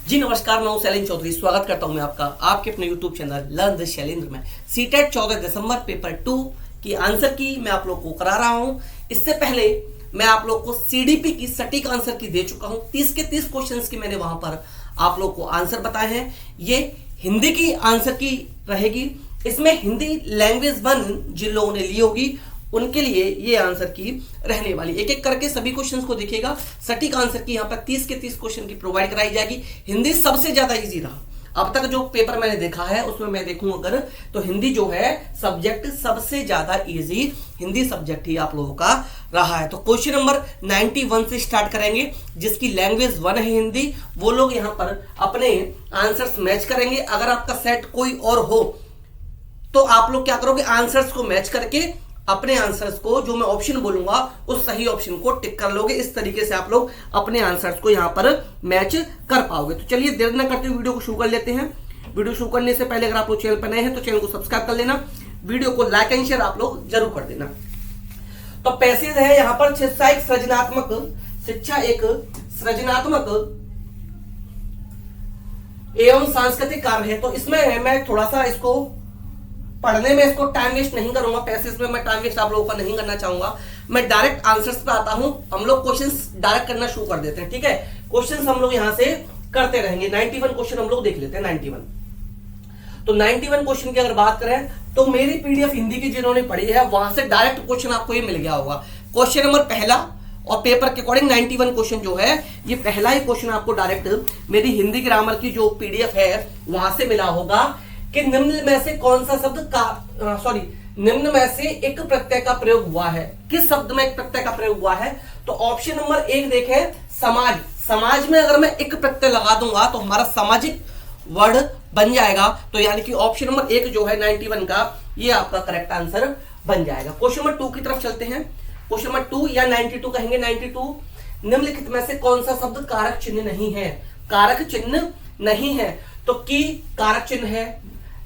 जी नमस्कार, मैं हूं शैलेंद्र चौधरी। स्वागत करता हूं मैं आपका आपके अपने YouTube channel learn with Shailendra में। सीटेट 14 दिसंबर पेपर 2 की आंसर की मैं आप लोग को करा रहा हूं। इससे पहले मैं आप लोग को सीडीपी की सटीक आंसर की दे चुका हूं। 30 के 30 क्वेश्चंस की मैंने वहां पर आप लोग को आंसर बताए हैं। ये हिंदी की आंसर की रहेगी। इसमें हिंदी लैंग्वेज 1 जिन लोगों ने ली होगी उनके लिए ये आंसर की रहने वाली। एक एक करके सभी क्वेश्चंस को देखिएगा। सटीक आंसर की यहाँ पर 30 के 30 क्वेश्चन की प्रोवाइड कराई जाएगी। हिंदी सबसे ज्यादा इजी रहा अब तक जो पेपर मैंने देखा है उसमें मैं देखूं अगर तो हिंदी जो है सब्जेक्ट सबसे ज्यादा इजी हिंदी सब्जेक्ट ही आप लोगों का रहा है। तो क्वेश्चन नंबर 91 से स्टार्ट करेंगे। जिसकी लैंग्वेज 1 है हिंदी, वो लोग यहाँ पर अपने आंसर्स मैच करेंगे। अगर आपका सेट कोई और हो तो आप लोग क्या करोगे, आंसर्स को मैच करके अपने आंसर्स को जो मैं ऑप्शन बोलूंगा उस सही ऑप्शन को टिक कर लोगे। इस तरीके से आप लोग अपने आंसर्स को यहां पर मैच कर पाओगे। तो चलिए देर न करते हुए वीडियो को शुरू कर लेते हैं। वीडियो शुरू करने से पहले अगर आप लोग चैनल पर नए हैं तो चैनल को सब्सक्राइब कर लेना, वीडियो को लाइक एंड शेयर आप लोग जरूर कर देना। तो पैसेज है यहां पर शिक्षा एक सृजनात्मक एवं सांस्कृतिक कार्य है। तो इसमें मैं थोड़ा सा इसको पढ़ने में इसको टाइम वेस्ट नहीं करूंगा। पैसेज में मैं टाइम वेस्ट आप लोगों का नहीं करना चाहूंगा। मैं डायरेक्ट आंसर्स पे आता हूं। हम लोग क्वेश्चंस डायरेक्ट करना शुरू कर देते हैं, ठीक है। क्वेश्चंस हम लोग यहां से करते रहेंगे। 91 क्वेश्चन हम लोग देख लेते हैं। 91 तो 91 क्वेश्चन की अगर बात करें तो मेरी पीडीएफ हिंदी की जिन्होंने पढ़ी है वहां से डायरेक्ट क्वेश्चन आपको ये मिल गया होगा। क्वेश्चन नंबर पहला और पेपर के अकॉर्डिंग 91 क्वेश्चन जो है ये पहला ही क्वेश्चन आपको डायरेक्ट मेरी हिंदी ग्रामर की जो पीडीएफ है वहां से मिला होगा कि निम्न में से कौन सा शब्द निम्न में से एक प्रत्यय का प्रयोग हुआ है। किस शब्द में एक प्रत्यय का प्रयोग हुआ है? तो ऑप्शन नंबर 1 देखें, समाज। समाज में अगर मैं एक प्रत्यय लगा दूंगा तो हमारा सामाजिक वर्ड बन जाएगा। तो यानी कि ऑप्शन नंबर 1 जो है 91 का ये आपका करेक्ट आंसर बन जाएगा। क्वेश्चन नंबर 2 की तरफ चलते हैं। क्वेश्चन नंबर 2 या 92 कहेंगे। 92 निम्नलिखित में से कौन सा शब्द कारक चिन्ह नहीं है? कारक चिन्ह नहीं है तो की कारक चिन्ह है,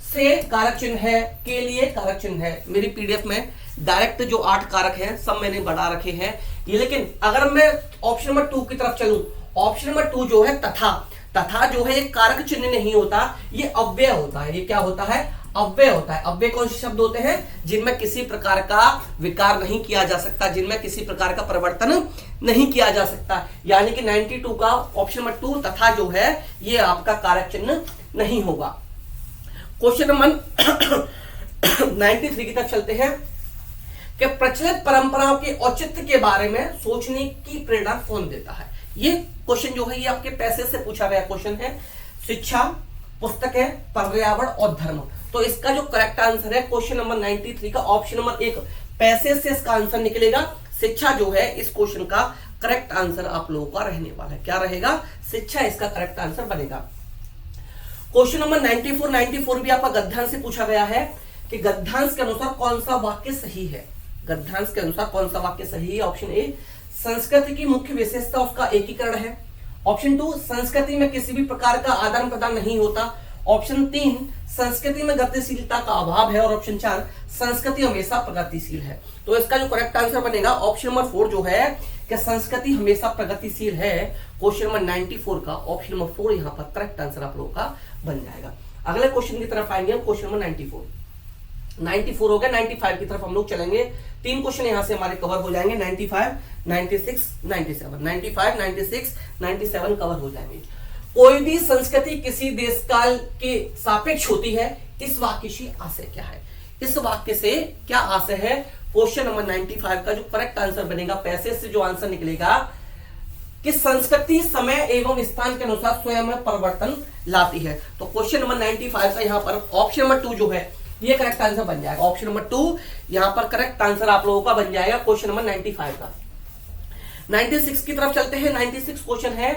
से कारक चिन्ह है, के लिए कारक चिन्ह है। मेरी पीडीएफ में डायरेक्ट जो 8 कारक हैं सब मैंने बढ़ा रखे हैं ये। लेकिन अगर मैं ऑप्शन नंबर 2 की तरफ चलूं, ऑप्शन नंबर 2 जो है तथा, तथा जो है एक कारक चिन्ह नहीं होता, ये अव्यय होता है। ये क्या होता है? अव्यय होता है। अव्यय कौन से शब्द होते हैं? जिनमें किसी प्रकार का विकार नहीं किया जा सकता, जिनमें किसी प्रकार का परिवर्तन नहीं किया जा सकता। यानी कि 92 का ऑप्शन नंबर 2 तथा जो है ये आपका कारक चिन्ह नहीं होगा। क्वेश्चन नंबर 93 की तरफ चलते हैं कि प्रचलित परंपराओं के औचित्य के बारे में सोचने की प्रेरणा कौन देता है? ये क्वेश्चन जो है ये आपके पैसे से पूछा गया क्वेश्चन है। शिक्षा, पुस्तकें, पर्यावरण और धर्म। तो इसका जो करेक्ट आंसर है क्वेश्चन नंबर 93 का ऑप्शन नंबर 1 पैसे से इसका आंसर निकलेगा। शिक्षा जो है इस क्वेश्चन का करेक्ट आंसर आप लोगों का रहने वाला है। क्या रहेगा? शिक्षा इसका करेक्ट आंसर बनेगा। क्वेश्चन नंबर 94 भी आपका गद्यांश से पूछा गया है कि गद्यांश के अनुसार कौन सा वाक्य सही है? गद्यांश के अनुसार कौन सा वाक्य सही है? ऑप्शन ए, संस्कृति की मुख्य विशेषता उसका एकीकरण है। ऑप्शन 2, संस्कृति में किसी भी प्रकार का आदान प्रदान नहीं होता। ऑप्शन 3, संस्कृति में गतिशीलता का अभाव है। और ऑप्शन 4, संस्कृति हमेशा प्रगतिशील है। तो इसका जो करेक्ट आंसर बनेगा ऑप्शन नंबर 4 जो है कि संस्कृति हमेशा प्रगतिशील है। क्वेश्चन नंबर 94 का ऑप्शन नंबर 4 यहां पर करेक्ट आंसर आप लोगों का बन जाएगा। अगले क्वेश्चन की तरफ आएंगे हम। क्वेश्चन नंबर 94 हो गया। 95 की तरफ हम लोग चलेंगे। 3 क्वेश्चन यहां से हमारे कवर हो जाएंगे। 95, 96, 97। 95, 96, 97 कवर हो जाएंगे। कोई भी संस्कृति किसी देश काल के सापेक्ष होती है। इस वाक्य से आशय क्या है? इस वाक्य से क्या आशय है? क्वेश्चन नंबर 95 का जो करेक्ट आंसर बनेगा पैसे से जो आंसर निकलेगा कि संस्कृति समय एवं स्थान के अनुसार स्वयं में परिवर्तन लाती है। तो क्वेश्चन नंबर 95 का यहां पर ऑप्शन नंबर 2 जो है ये करेक्ट आंसर बन जाएगा। ऑप्शन नंबर 2 यहां पर करेक्ट आंसर आप लोगों का बन जाएगा क्वेश्चन नंबर 95 का। 96 की तरफ चलते हैं। 96 क्वेश्चन है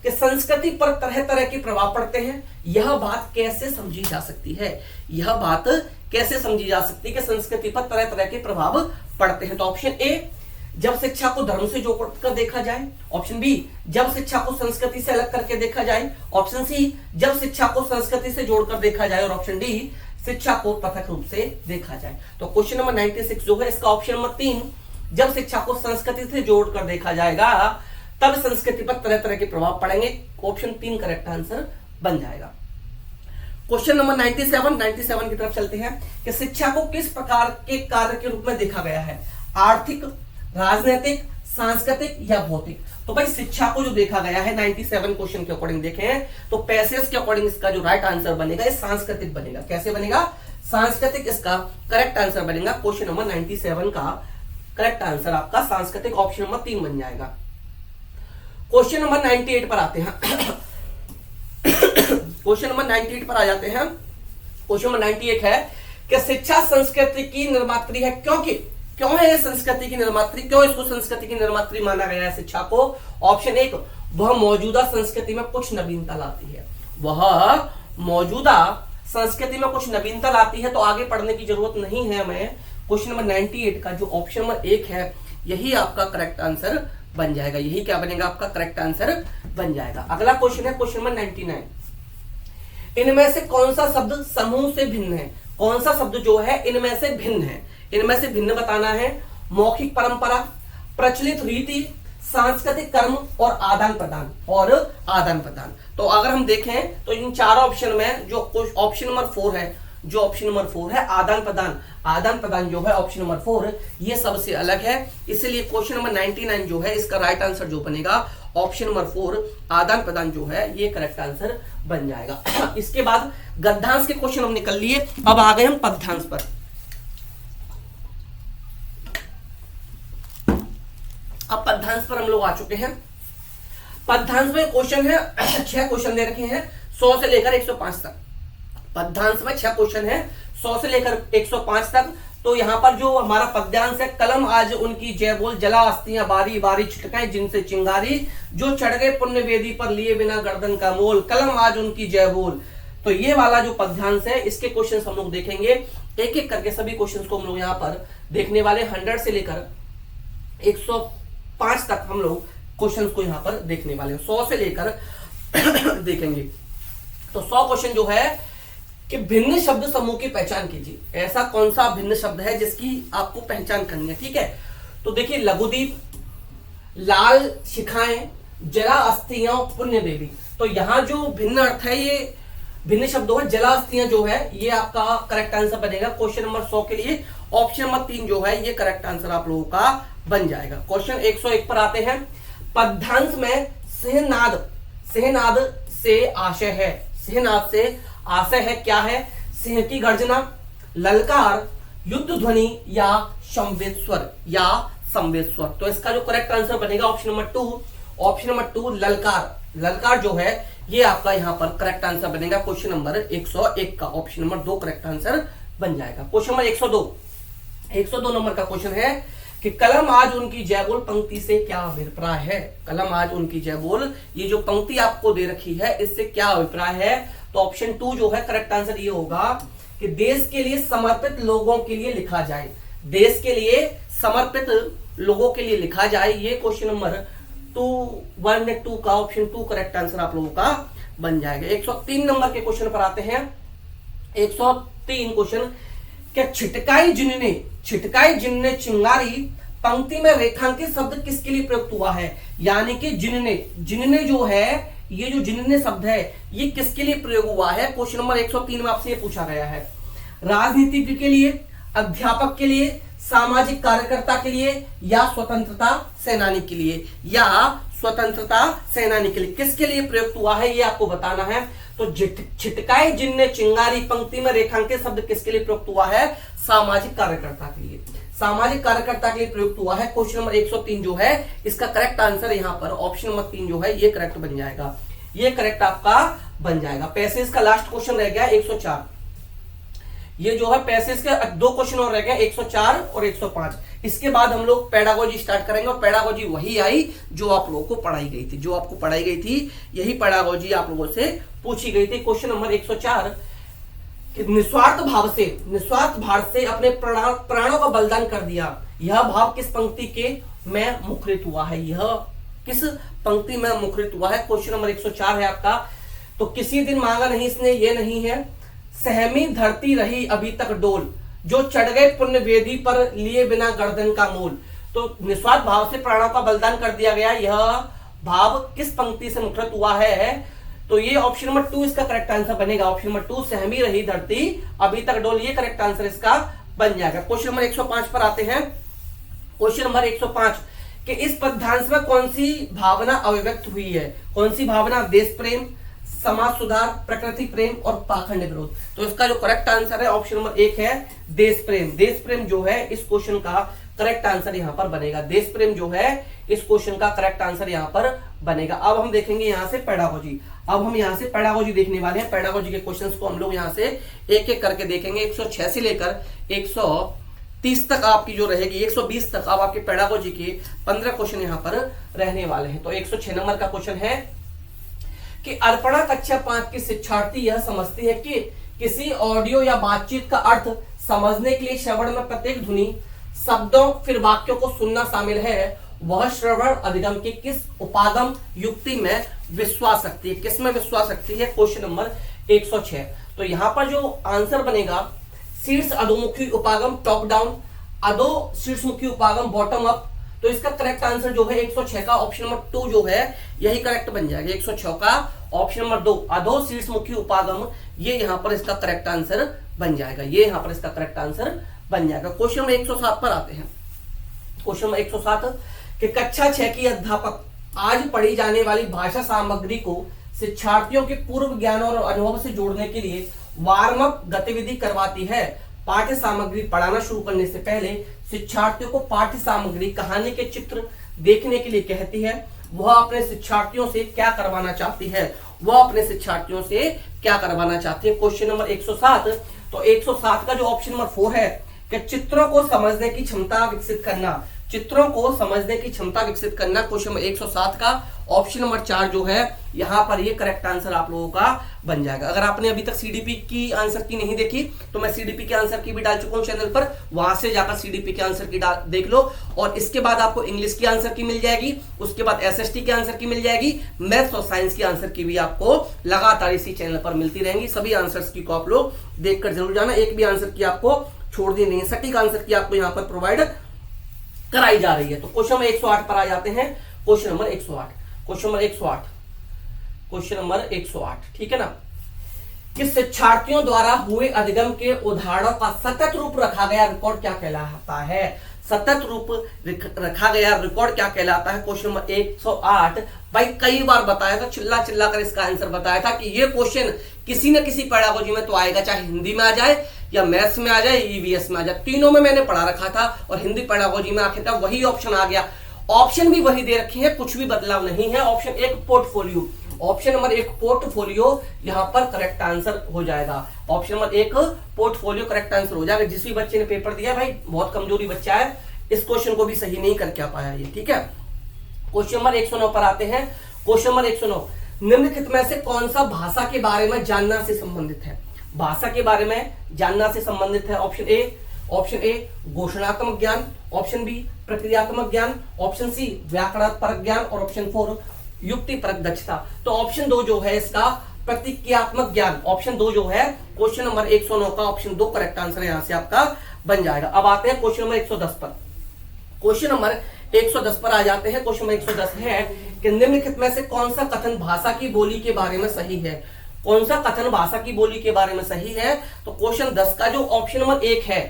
कि संस्कृति पर तरह तरह के प्रभाव पड़ते हैं। यह बात कैसे समझी जा सकती है? यह बात कैसे समझी जा सकती है कि संस्कृति पर तरह तरह के प्रभाव पड़ते हैं? तो ऑप्शन ए, जब शिक्षा को धर्म से जोड़कर देखा जाए। ऑप्शन बी, जब शिक्षा को संस्कृति से अलग करके देखा जाए। ऑप्शन सी, जब शिक्षा को संस्कृति से जोड़कर देखा जाए। और ऑप्शन डी, शिक्षा को पृथक रूप से देखा जाए। तो क्वेश्चन नंबर 96 जो है इसका ऑप्शन नंबर 3, जब शिक्षा को संस्कृति से जोड़कर देखा जाएगा तब संस्कृति पर तरह तरह के प्रभाव पड़ेंगे। ऑप्शन 3 करेक्ट आंसर बन जाएगा। क्वेश्चन नंबर 97 की तरफ चलते हैं कि शिक्षा को किस प्रकार के कार्य के रूप में देखा गया है, आर्थिक, राजनीतिक, सांस्कृतिक या भौतिक। तो भाई शिक्षा को जो देखा गया है 97 क्वेश्चन के अकॉर्डिंग देखें तो पैसेज के अकॉर्डिंग इसका जो राइट आंसर बनेगा ये सांस्कृतिक बनेगा। कैसे बनेगा? सांस्कृतिक इसका करेक्ट आंसर बनेगा। क्वेश्चन नंबर 97 का करेक्ट आंसर आपका सांस्कृतिक ऑप्शन नंबर 3 बन जाएगा। क्वेश्चन नंबर 98 पर आते हैं। क्वेश्चन नंबर 98 पर आ जाते हैं। क्वेश्चन नंबर 98 है कि शिक्षा संस्कृति की निर्मात्री है। क्यों है ये संस्कृति की निर्मात्री? क्यों इसको संस्कृति की निर्मात्री माना गया है शिक्षा को? ऑप्शन 1, वह मौजूदा संस्कृति में कुछ नवीनता लाती है। वह मौजूदा संस्कृति में कुछ नवीनता लाती है, तो आगे पढ़ने की जरूरत नहीं है हमें। क्वेश्चन नंबर 98 का जो ऑप्शन नंबर 1 है यही आपका करेक्ट आंसर बन जाएगा। यही क्या बनेगा? आपका करेक्ट आंसर बन जाएगा। अगला क्वेश्चन है क्वेश्चन नंबर 99। इनमें से कौन सा शब्द समूह से भिन्न है? कौन सा शब्द जो है इनमें से भिन्न है? इनमें से भिन्न बताना है। मौखिक परंपरा, प्रचलित रीति, सांस्कृतिक कर्म और आदान प्रदान। तो अगर हम देखें तो इन चारों ऑप्शन में जो ऑप्शन नंबर 4 है आदान प्रदान जो है ऑप्शन नंबर 4 ये सबसे अलग है। इसलिए क्वेश्चन नंबर 99 जो है इसका राइट आंसर जो बनेगा ऑप्शन नंबर 4 आदान प्रदान जो है ये करेक्ट आंसर बन जाएगा। इसके बाद गद्यांश के क्वेश्चन हम निकल लिए। अब आ गए हम पद्यांश पर। अब पद्यांश पर हम लोग आ चुके हैं। पद्यांश में क्वेश्चन है 6 क्वेश्चन दे रखे हैं 100 से लेकर 105 तक। पद्यांश में 6 क्वेश्चन है 100 से लेकर 105 तक। तो यहाँ पर जो हमारा पद्यांश है, कलम आज उनकी जय बोल, जला अस्थियां बारी बारी छिटकाएं जिनसे चिंगारी, जो चढ़ गए पुण्य वेदी पर लिए बिना गर्दन का मोल, कलम आज उनकी जय बोल। तो ये वाला जो पद्यांश है इसके क्वेश्चन हम लोग देखेंगे एक एक करके। सभी क्वेश्चन को हम लोग यहाँ पर देखने वाले 100 से लेकर 105 तक हम लोग क्वेश्चंस को यहाँ पर देखने वाले हैं। 100 से लेकर देखेंगे। तो 100 क्वेश्चन जो है कि भिन्न शब्द समूह की पहचान कीजिए। ऐसा कौन सा भिन्न शब्द है जिसकी आपको पहचान करनी है? ठीक है, तो देखिए लघुदीप, लाल शिखाएं, जला अस्थियां, पुण्य देवी। तो यहां जो भिन्न अर्थ है ये भिन्न शब्दों है। जला अस्थियां जो है ये आपका करेक्ट आंसर बनेगा क्वेश्चन नंबर 100 के लिए। ऑप्शन नंबर 3 जो है ये करेक्ट आंसर आप लोगों का बन जाएगा। क्वेश्चन 101 पर आते हैं। पद्यांश में सिंहनाद से आशय है। सिंहनाद से आशय है क्या है? सिंह की गर्जना, ललकार, युद्ध ध्वनि या संवेद स्वर। तो इसका जो करेक्ट आंसर बनेगा ऑप्शन नंबर 2 ललकार। ललकार जो है ये आपका यहाँ पर करेक्ट आंसर बनेगा क्वेश्चन नंबर 101 का। ऑप्शन नंबर 2 करेक्ट आंसर बन जाएगा। क्वेश्चन नंबर 102 नंबर का क्वेश्चन है कि कलम आज उनकी जय बोल पंक्ति से क्या अभिप्राय है? कलम आज उनकी जय बोल, ये जो पंक्ति आपको दे रखी है इससे क्या अभिप्राय है? तो ऑप्शन 2 जो है करेक्ट आंसर ये होगा कि देश के लिए समर्पित लोगों के लिए लिखा जाए। देश के लिए समर्पित लोगों के लिए लिखा जाए, ये क्वेश्चन नंबर 2 का ऑप्शन 2 करेक्ट आंसर आप लोगों का बन जाएगा। 103 नंबर के क्वेश्चन पर आते हैं। 103 क्वेश्चन, क्या छिटकाई जिनने चिंगारी पंक्ति में रेखांकित शब्द किसके लिए प्रयुक्त हुआ है? यानी कि जिनने जो है ये जो जिनने शब्द है ये किसके लिए प्रयोग हुआ है? क्वेश्चन नंबर 103 में आपसे ये पूछा गया है। राजनीतिज्ञ के लिए, अध्यापक के लिए, सामाजिक कार्यकर्ता के लिए या स्वतंत्रता सेनानी के लिए? किसके लिए प्रयुक्त हुआ है ये आपको बताना है। तो छिटकाई जिनने चिंगारी पंक्ति में रेखांकित शब्द किसके लिए प्रयुक्त हुआ है? सामाजिक कार्यकर्ता के लिए। सामाजिक कार्यकर्ता के लिए प्रयुक्त हुआ है। क्वेश्चन नंबर 103 जो है इसका करेक्ट आंसर यहाँ पर ऑप्शन नंबर 3 जो है ये करेक्ट बन जाएगा। ये करेक्ट आपका बन जाएगा। पैसेज का लास्ट क्वेश्चन रह गया 104। ये जो है पैसेज के 2 क्वेश्चन और रह गए 104 और 105। इसके बाद हम लोग पेडागोजी स्टार्ट करेंगे और पेडागोजी वही आई जो आप लोगों को पढ़ाई गई थी। जो आपको पढ़ाई गई थी यही पेडागोजी आप लोगों से पूछी गई थी। क्वेश्चन नंबर 104, निस्वार्थ भाव से अपने प्राणों का बलिदान कर दिया, यह भाव किस पंक्ति के में मुखरित हुआ है? यह किस पंक्ति में मुखरित हुआ है? क्वेश्चन नंबर 104 है आपका। तो किसी दिन मांगा नहीं इसने, ये नहीं है। सहमी धरती रही अभी तक डोल, जो चढ़ गए पुण्य वेदी पर लिए बिना गर्दन का मूल। तो निस्वार्थ भाव से प्राणों का बलिदान कर दिया गया, यह भाव किस पंक्ति से मुखरित हुआ है, तो ये ऑप्शन नंबर 2 इसका करेक्ट आंसर बनेगा। ऑप्शन नंबर 2, सहमी रही धरती अभी तक डोल, ये करेक्ट आंसर इसका बन जाएगा। क्वेश्चन नंबर 105 पर आते हैं। क्वेश्चन नंबर 105 कि इस पद्यांश में कौन सी भावना अभिव्यक्त हुई है? कौन सी भावना? देश प्रेम, समाज सुधार, प्रकृति प्रेम और पाखंड विरोध। तो इसका जो करेक्ट आंसर है ऑप्शन नंबर 1 है देश प्रेम। देश प्रेम जो है इस क्वेश्चन का करेक्ट आंसर यहां पर बनेगा। देश प्रेम जो है इस क्वेश्चन का करेक्ट आंसर यहां पर बनेगा। अब हम देखेंगे यहां से पेडागोजी। अब हम यहां से पेडागोजी देखने वाले हैं। पेडागोजी के क्वेश्चंस को हम लोग यहां से एक एक करके देखेंगे। 106 से लेकर 130 तक आपकी जो रहेगी, 120 तक अब आपके पेडागोजी के 15 क्वेश्चन यहां पर रहने वाले हैं। तो 106 नंबर का क्वेश्चन है कि अर्पणा कक्षा 5 की शिक्षार्थी यह समझती है कि किसी ऑडियो या बातचीत का अर्थ समझने के लिए श्रवण में प्रत्येक ध्वनि, शब्दों फिर वाक्यों को सुनना शामिल है। वह श्रवण अधिगम की किस उपागम युक्ति में विश्वास रखती है? किस में विश्वास रखती है? Question number 106। तो यहां पर जो आंसर बनेगा, शीर्ष अधोमुखी उपागम टॉप डाउन, अधो शीर्षमुखी उपागम बॉटम अप। तो इसका करेक्ट आंसर जो है 106 का ऑप्शन नंबर 2 जो है यही करेक्ट बन जाएगा। 106 का ऑप्शन नंबर 2 अधो शीर्षमुखी उपागम, ये यहां पर इसका करेक्ट आंसर बन जाएगा। ये यहां पर इसका करेक्ट आंसर बन जाएगा। क्वेश्चन नंबर 107 पर आते हैं। क्वेश्चन नंबर 107 कि कक्षा 6 की अध्यापक आज पढ़ी जाने वाली भाषा सामग्री को शिक्षार्थियों के पूर्व ज्ञान और अनुभव से जोड़ने के लिए वार्म अप गतिविधि करवाती है। पाठ्य सामग्री पढ़ाना शुरू करने से पहले शिक्षार्थियों को पाठ्य सामग्री, कहानी के चित्र देखने के लिए कहती है। वह अपने शिक्षार्थियों से क्या करवाना चाहती है? वह अपने शिक्षार्थियों से क्या करवाना चाहती है? Question number 107। तो 107 का जो ऑप्शन नंबर 4 है कि चित्रों को समझने की क्षमता विकसित करना। चित्रों को समझने की क्षमता विकसित करना, क्वेश्चन नंबर 107 का ऑप्शन नंबर 4 जो है यहां पर ये करेक्ट आंसर आप लोगों का बन जाएगा। अगर आपने अभी तक सीडीपी की आंसर की नहीं देखी तो मैं सीडीपी के आंसर की भी डाल चुका हूं चैनल पर, वहां से जाकर सीडीपी के आंसर की देख लो। और इसके बाद आपको इंग्लिश की आंसर की मिल जाएगी, उसके बाद एसएसटी के आंसर की मिल जाएगी, मैथ्स और साइंस की आंसर की भी आपको लगातार इसी चैनल पर मिलती रहेंगी। सभी आंसर्स की को आप लोग देखकर जरूर जाना, एक भी आंसर की आपको छोड़नी नहीं है, सटीक आंसर की आपको यहाँ पर प्रोवाइड कराई जा रही है। तो क्वेश्चन नंबर 108 पर आ जाते हैं। Question number 108, question number 108, question number 108, ठीक है ना, कि शिक्षार्थियों द्वारा हुए अधिगम के उदाहरणों का सतत रूप रखा गया रिकॉर्ड क्या कहलाता है? सतत रूप रखा गया रिकॉर्ड क्या कहलाता है? Question number 108। भाई कई बार बताया था, चिल्ला चिल्ला कर इसका आंसर बताया था कि ये क्वेश्चन किसी न किसी पेडागोजी में तो आएगा, चाहे हिंदी में आ जाए या मैथ्स में आ जाए, ईवीएस में आ जाए, तीनों में मैंने पढ़ा रखा था और हिंदी पेडागोजी में आखिर तक वही ऑप्शन आ गया। ऑप्शन भी वही दे रखे हैं, कुछ भी बदलाव नहीं है। Option 1 portfolio, option number 1 portfolio यहां पर करेक्ट आंसर हो जाएगा। Option number 1 portfolio correct answer हो जाएगा। जिस भी बच्चे ने पेपर दिया भाई बहुत कमजोरी बच्चा है, इस क्वेश्चन को भी सही नहीं करके आ पाया ये, ठीक है। क्वेश्चन नंबर 109 पर आते हैं। क्वेश्चन नंबर 109, निम्नलिखित में से कौन सा भाषा के बारे में जानना से संबंधित है? भाषा के बारे में जानना से संबंधित है। ऑप्शन ए घोषणात्मक ज्ञान, ऑप्शन बी प्रक्रियात्मक ज्ञान, ऑप्शन सी व्याकरणात्मक ज्ञान और ऑप्शन 4 युक्ति परक दक्षता। तो ऑप्शन 2 जो है इसका प्रतिक्रियात्मक ज्ञान, ऑप्शन 2 जो है क्वेश्चन नंबर 109 का ऑप्शन 2 करेक्ट आंसर यहां से आपका बन जाएगा। अब आते हैं क्वेश्चन नंबर 110 पर। क्वेश्चन नंबर 110 पर आ जाते हैं। क्वेश्चन नंबर 110 है कि निम्नलिखित में से कौन सा कथन भाषा की बोली के बारे में सही है? कौन सा कथन भाषा की बोली के बारे में सही है? तो क्वेश्चन 10 का जो ऑप्शन नंबर 1 है,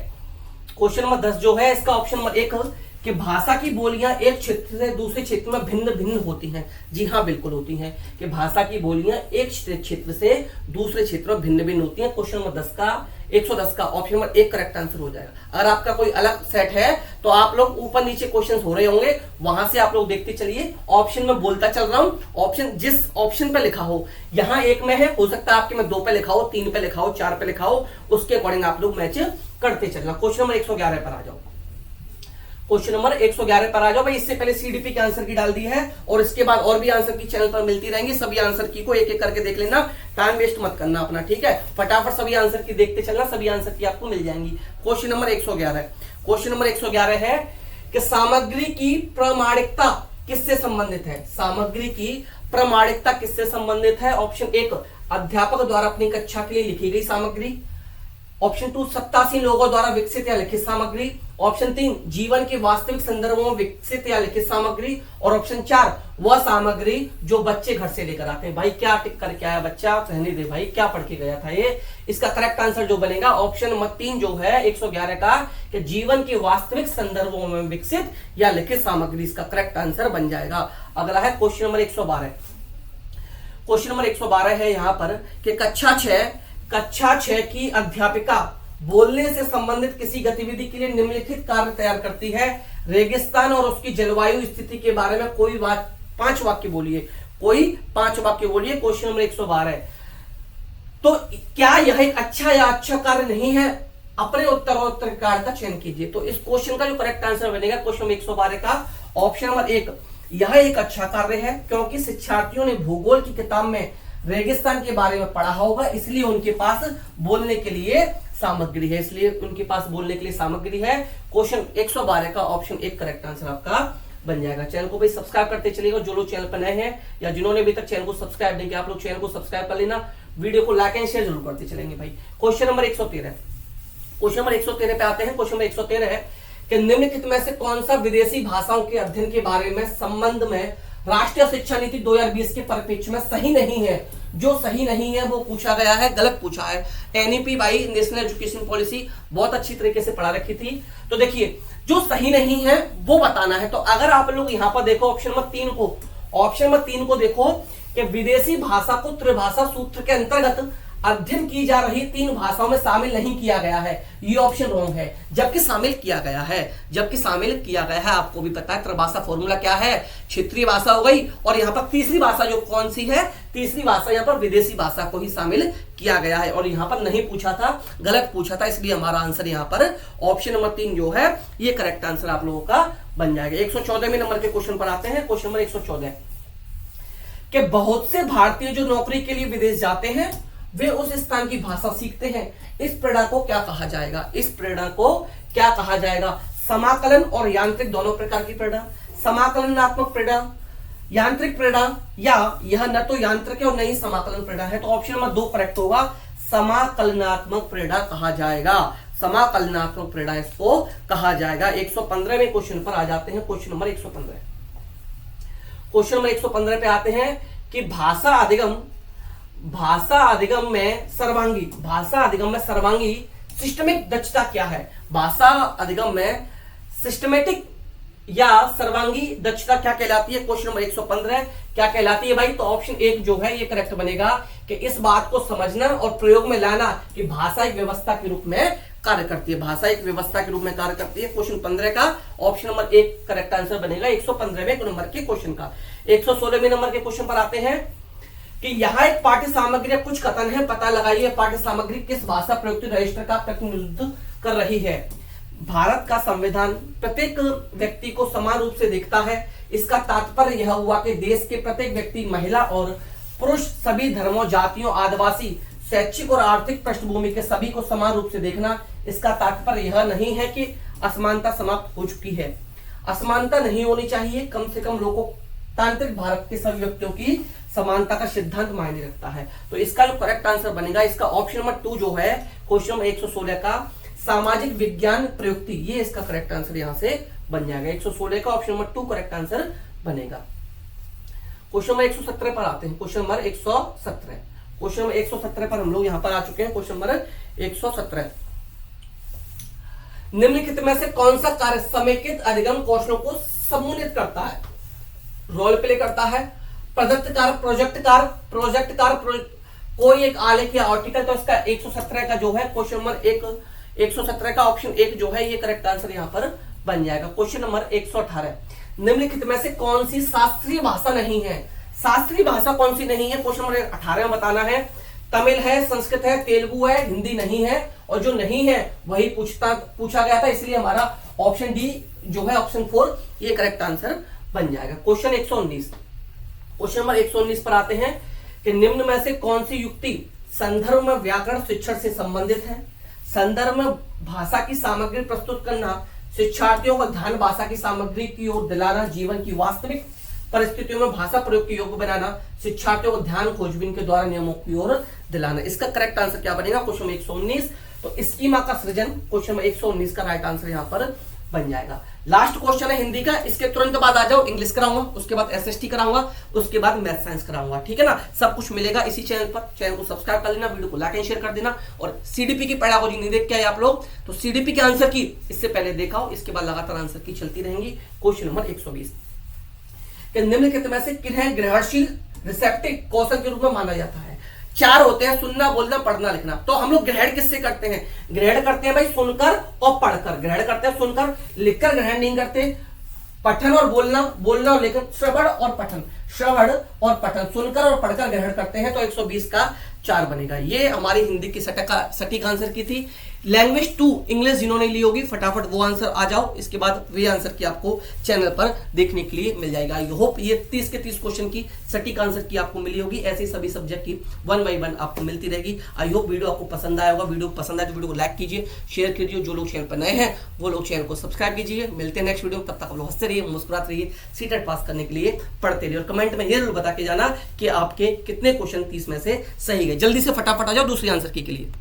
क्वेश्चन नंबर 10 जो है इसका ऑप्शन नंबर 1 कि भाषा की बोलियां एक क्षेत्र से दूसरे क्षेत्र में भिन्न भिन्न होती हैं। जी हाँ, बिल्कुल होती हैं कि भाषा की बोलियां एक क्षेत्र से दूसरे क्षेत्र में भिन्न भिन्न होती हैं। क्वेश्चन नंबर 10 का 110 का ऑप्शन नंबर 1 करेक्ट आंसर हो जाएगा। अगर आपका कोई अलग सेट है तो आप लोग ऊपर नीचे क्वेश्चंस हो रहे होंगे, वहां से आप लोग देखते चलिए। ऑप्शन में बोलता चल रहा हूं, ऑप्शन जिस ऑप्शन पे लिखा हो, यहाँ 1 में है, हो सकता है आपके में 2 पे लिखा हो, 3 पे लिखा हो, 4 पे लिखा हो, उसके अकॉर्डिंग आप लोग मैच करते चलना। क्वेश्चन नंबर 111 पर आ जाओ। क्वेश्चन नंबर 111 पर आ जाओ भाई। इससे पहले सीडीपी के आंसर की डाल दी है और इसके बाद और भी आंसर की चैनल पर मिलती रहेंगी। सभी आंसर की को एक एक करके देख लेना, टाइम वेस्ट मत करना अपना, ठीक है। फटाफट सभी आंसर की देखते चलना, सभी आंसर की आपको मिल जाएंगी। क्वेश्चन नंबर 111, क्वेश्चन नंबर 111 है कि सामग्री की प्रामाणिकता किससे संबंधित है? सामग्री की प्रामाणिकता किससे संबंधित है? ऑप्शन 1 अध्यापक द्वारा अपनी कक्षा के लिए लिखी गई सामग्री, ऑप्शन 2 87 लोगों द्वारा विकसित या लिखित सामग्री, ऑप्शन 3 जीवन के वास्तविक संदर्भों में विकसित या लिखित सामग्री, और ऑप्शन 4 वह सामग्री जो बच्चे घर से लेकर आते हैं। भाई क्या टिक करके आया बच्चा, कहने दे भाई क्या पढ़ के गया था ये। इसका करेक्ट आंसर जो बनेगा ऑप्शन नंबर 3 जो है 111 का, कि जीवन के वास्तविक संदर्भों में विकसित या लिखित सामग्री, इसका करेक्ट आंसर बन जाएगा। अगला है क्वेश्चन नंबर 112। क्वेश्चन नंबर 112 है यहां पर कि कक्षा 6 की अध्यापिका बोलने से संबंधित किसी गतिविधि के लिए निम्नलिखित कार्य तैयार करती है। रेगिस्तान और उसकी जलवायु स्थिति के बारे में कोई 5 वाक्य बोलिए, कोई 5 वाक्य बोलिए। Question number 112। तो क्या यह एक अच्छा या अच्छा कार्य नहीं है? अपने उत्तरोत्तर कार्य का चयन कीजिए। तो इस क्वेश्चन का जो करेक्ट आंसर बनेगा क्वेश्चन नंबर 112 का ऑप्शन नंबर 1, यह एक अच्छा कार्य है, क्योंकि शिक्षार्थियों ने भूगोल की किताब में रेगिस्तान के बारे में पढ़ा होगा, इसलिए उनके पास बोलने के लिए सामग्री है, इसलिए उनके पास बोलने के लिए सामग्री है। क्वेश्चन 112 का ऑप्शन 1 करेक्ट आंसर आपका बन जाएगा। चैनल को भाई सब्सक्राइब करते चलिएगा, जो लोग चैनल पर नए हैं या जिन्होंने अभी तक चैनल को सब्सक्राइब नहीं किया, आप लोग चैनल को सब्सक्राइब कर लेना, वीडियो को लाइक एंड शेयर जरूर करते चलेंगे भाई। Question number 113। क्वेश्चन नंबर 113 पे आते हैं। क्वेश्चन नंबर 113 है कि निम्नलिखित में से कौन सा विदेशी भाषाओं के अध्ययन के बारे में संबंध में राष्ट्रीय शिक्षा नीति 2020 के परिप्रेक्ष्य में सही नहीं है? जो सही नहीं है वो पूछा गया है, गलत पूछा है। एनईपी भाई नेशनल एजुकेशन पॉलिसी बहुत अच्छी तरीके से पढ़ा रखी थी। तो देखिए जो सही नहीं है वो बताना है। तो अगर आप लोग यहां पर देखो ऑप्शन नंबर 3 को देखो कि विदेशी भाषा को त्रिभाषा सूत्र के अंतर्गत अध्ययन की जा रही 3 भाषाओं में शामिल नहीं किया गया है, ये ऑप्शन रॉन्ग है। जबकि शामिल किया गया है, आपको भी पता है त्रिभाषा फॉर्मूला क्या है, क्षेत्रीय भाषा हो गई, और यहाँ पर तीसरी भाषा जो कौन सी है, तीसरी भाषा यहाँ पर विदेशी भाषा को ही शामिल किया गया है। और यहाँ पर नहीं पूछा था, गलत पूछा था, इसलिए हमारा आंसर यहाँ पर ऑप्शन नंबर 3 जो है ये करेक्ट आंसर आप लोगों का बन जाएगा। 114वें नंबर के क्वेश्चन पर आते हैं। क्वेश्चन नंबर 114 कि बहुत से भारतीय जो नौकरी के लिए विदेश जाते हैं वे उस स्थान की भाषा सीखते हैं। इस प्रेरणा को क्या कहा जाएगा? समाकलन और यांत्रिक दोनों प्रकार की प्रेरणा, समाकलनात्मक प्रेरणा, यांत्रिक प्रेरणा, या यह न तो यांत्रिक है और न ही समाकलन प्रेरणा है। तो ऑप्शन नंबर 2 करेक्ट होगा, समाकलनात्मक प्रेरणा कहा जाएगा। समाकलनात्मक प्रेरणा इसको कहा जाएगा। 115वें क्वेश्चन पर आ जाते हैं। क्वेश्चन नंबर 115 पे आते हैं कि भाषा अधिगम में सर्वांगी सिस्टमिक दक्षता क्या है? भाषा अधिगम में सिस्टमेटिक या सर्वांगी दक्षता क्या कहलाती है? क्वेश्चन नंबर 115 क्या कहलाती है भाई? तो ऑप्शन 1 जो है ये करेक्ट बनेगा कि इस बात को समझना और प्रयोग में लाना कि भाषा एक व्यवस्था के रूप में कार्य करती है। क्वेश्चन 15 का ऑप्शन नंबर 1 करेक्ट आंसर बनेगा 115वें नंबर के क्वेश्चन का। 116वें नंबर के क्वेश्चन पर आते हैं कि यहाँ एक पाठ्य सामग्री कुछ कथन है, पता लगाइए पाठ्य सामग्री किस भाषा प्रयुक्त रजिस्टर का प्रतिनिधित्व कर रही है। भारत का संविधान प्रत्येक व्यक्ति को समान रूप से देखता है। इसका तात्पर्य यह हुआ कि देश के प्रत्येक व्यक्ति, महिला और पुरुष, सभी धर्मों, जातियों, आदिवासी, शैक्षिक और आर्थिक पृष्ठभूमि के सभी को समान रूप से देखना। इसका तात्पर्य यह नहीं है कि असमानता समाप्त हो चुकी है। असमानता नहीं होनी चाहिए, कम से कम लोकतांत्रिक भारत के सभी व्यक्तियों की समानता का सिद्धांत मायने रखता है। तो इसका जो करेक्ट आंसर बनेगा, इसका ऑप्शन नंबर 2 जो है क्वेश्चन नंबर 116 का सामाजिक विज्ञान प्रयुक्ति, ये इसका करेक्ट आंसर यहां से बन जाएगा। 116 का ऑप्शन नंबर 2 करेक्ट आंसर बनेगा। क्वेश्चन नंबर 117 पर आते हैं। क्वेश्चन नंबर 117 पर हम लोग यहां पर आ चुके हैं। क्वेश्चन नंबर 117, निम्नलिखित में से कौन सा कार्य समेकित अधिगम कौशलों को सम्मिलित करता है? रोल प्ले करता है, प्रोजेक्ट कार्य, कोई एक आलेख या आर्टिकल। तो इसका 117 का जो है क्वेश्चन नंबर 117 का ऑप्शन 1 जो है ये करेक्ट आंसर यहां पर बन जाएगा। क्वेश्चन नंबर 118, निम्नलिखित में से कौन सी शास्त्रीय भाषा नहीं है? शास्त्रीय भाषा कौन सी नहीं है क्वेश्चन नंबर 18 में बताना है। तमिल है, संस्कृत है, तेलुगु है, हिंदी नहीं है, और जो नहीं है वही पूछा गया था, इसलिए हमारा ऑप्शन डी जो है ऑप्शन 4 ये करेक्ट आंसर बन जाएगा। क्वेश्चन 119, क्वेश्चन नंबर 119 पर आते हैं कि निम्न में से कौन सी युक्ति संदर्भ में व्याकरण शिक्षण से संबंधित है? संदर्भ में भाषा की सामग्री प्रस्तुत करना, शिक्षार्थियों का ध्यान भाषा की सामग्री की ओर दिलाना, जीवन की वास्तविक परिस्थितियों में भाषा प्रयोग के योग्य बनाना, शिक्षार्थियों को ध्यान खोजबीन के द्वारा नियमों की ओर दिलाना। इसका करेक्ट आंसर क्या बनेगा? क्वेश्चन 119 तो स्कीमा का सृजन क्वेश्चन नंबर 119 का राइट आंसर यहां पर बन जाएगा। लास्ट क्वेश्चन है हिंदी का, इसके तुरंत बाद आ जाओ इंग्लिश कराऊंगा, उसके बाद एसएसटी कराऊंगा, उसके बाद मैथ साइंस कराऊंगा, ठीक है ना। सब कुछ मिलेगा इसी चैनल पर। चैनल को सब्सक्राइब कर लेना, वीडियो को लाइक एंड शेयर कर देना। और सीडीपी की पेडागोजी नहीं देख के आए आप लोग तो सीडीपी के आंसर की इससे पहले देखाओ, इसके बाद लगातार आंसर की चलती रहेंगी। क्वेश्चन नंबर 120 निम्नलिखित में से किन्हें ग्रहणशील रिसेप्टिव कौशल के रूप में माना जाता है? 4 होते हैं, सुनना, बोलना, पढ़ना, लिखना। तो हम लोग ग्रहण किससे करते हैं? ग्रहण करते हैं भाई सुनकर और पढ़कर। ग्रहण करते हैं सुनकर, लिखकर ग्रहण नहीं करते। पठन और बोलना, बोलना और लेखन, श्रवण और पठन, श्रवण और पठन, सुनकर और पढ़कर ग्रहण करते हैं। तो 120 का 4 बनेगा। ये हमारी हिंदी की सटीक आंसर की थी। लैंग्वेज 2 इंग्लिश जिन्होंने ली होगी फटाफट वो आंसर आ जाओ, इसके बाद वे आंसर की आपको चैनल पर देखने के लिए मिल जाएगा। आई होप ये 30 के 30 क्वेश्चन की सटीक आंसर की आपको मिली होगी। ऐसे सभी सब्जेक्ट की 1 बाय 1 आपको मिलती रहेगी। आई होप वीडियो आपको पसंद आया होगा। वीडियो पसंद आए तो वीडियो को लाइक कीजिए, शेयर कीजिए। जो लोग चैनल पर नए हैं वो लोग चैनल को सब्सक्राइब कीजिए। मिलते हैं नेक्स्ट वीडियो में, तब तक आप लोग हंसते रहिए, मुस्कुराते रहिए, सीटेट पास करने के लिए पढ़ते रहिए। और कमेंट में ये जरूर बता के जाना कि आपके कितने क्वेश्चन 30 में से सही गए। जल्दी से फटाफट आ जाओ दूसरी आंसर की के लिए।